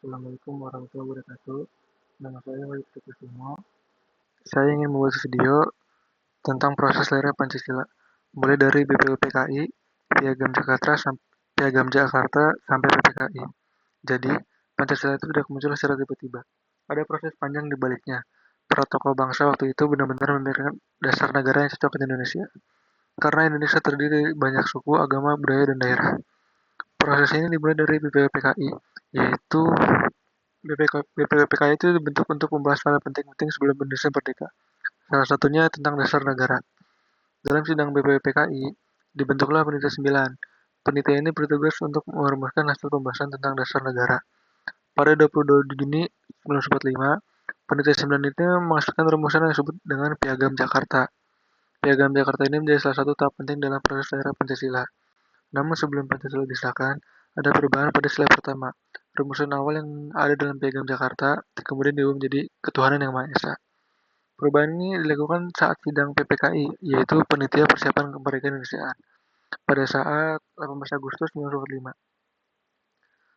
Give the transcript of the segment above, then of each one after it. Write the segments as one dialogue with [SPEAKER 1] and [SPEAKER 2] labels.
[SPEAKER 1] Assalamualaikum warahmatullahi wabarakatuh. Nama saya Wahyu Kusumo. Saya ingin membuat video tentang proses lahirnya Pancasila, mulai dari BPUPKI, Piagam Jakarta sampai PPKI. Jadi, Pancasila itu tidak muncul secara tiba-tiba. Ada proses panjang di baliknya. Para tokoh bangsa waktu itu benar-benar memikirkan dasar negara yang cocok di Indonesia. Karena Indonesia terdiri dari banyak suku, agama, budaya, dan daerah. Proses ini dimulai dari BPUPKI, yaitu BPUPKI itu dibentuk untuk membahas hal penting-penting sebelum Indonesia merdeka. Salah satunya tentang dasar negara. Dalam sidang BPUPKI, dibentuklah Panitia 9. Panitia ini bertugas untuk merumuskan hasil pembahasan tentang dasar negara. Pada 22 Juni 1945, Panitia 9 itu menghasilkan rumusan yang disebut dengan Piagam Jakarta. Piagam Jakarta ini menjadi salah satu tahap penting dalam proses lahirnya Pancasila. Namun sebelum Pancasila disahkan, ada perubahan pada sila pertama. Rumusan awal yang ada dalam Piagam Jakarta kemudian diubah menjadi Ketuhanan Yang Maha Esa. Perubahan ini dilakukan saat sidang PPKI, yaitu Panitia Persiapan Kemerdekaan Indonesia, pada saat 18 Agustus 1945.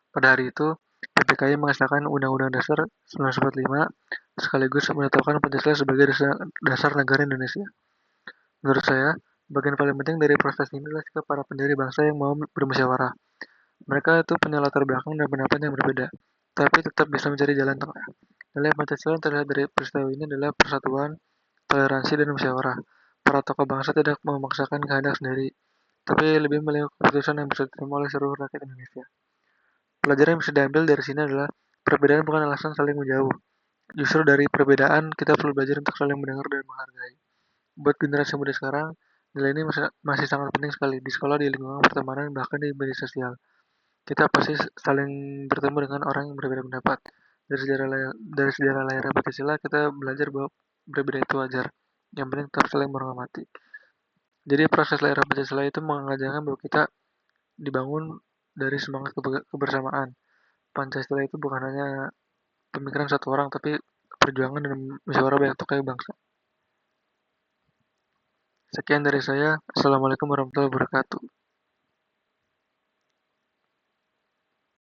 [SPEAKER 1] Pada hari itu, PPKI mengesahkan Undang-Undang Dasar 1945 sekaligus menetapkan Pancasila sebagai dasar negara Indonesia. Menurut saya, bagian paling penting dari proses ini adalah sikap para pendiri bangsa yang mau bermusyawarah. Mereka itu punya latar belakang dan pendapat yang berbeda, tapi tetap bisa mencari jalan tengah. Nilai Pancasila yang terlihat dari peristiwa ini adalah persatuan, toleransi, dan musyawarah. Para tokoh bangsa tidak memaksakan kehendak sendiri, tapi lebih memilih keputusan yang bisa diterima oleh seluruh rakyat Indonesia. Pelajaran yang bisa diambil dari sini adalah perbedaan bukan alasan saling menjauh. Justru dari perbedaan, kita perlu belajar untuk saling mendengar dan menghargai. Buat generasi muda sekarang, nilai ini masih sangat penting sekali di sekolah, di lingkungan pertemanan, bahkan di media sosial. Kita pasti saling bertemu dengan orang yang berbeda pendapat. Dari sejarah lahirnya Pancasila, kita belajar bahwa berbeda itu wajar. Yang penting tetap saling menghormati. Jadi proses lahirnya Pancasila itu mengajarkan bahwa kita dibangun dari semangat kebersamaan. Pancasila itu bukan hanya pemikiran satu orang, tapi perjuangan dan musyawarah banyak tokoh bangsa. Sekian dari saya. Assalamualaikum warahmatullahi wabarakatuh.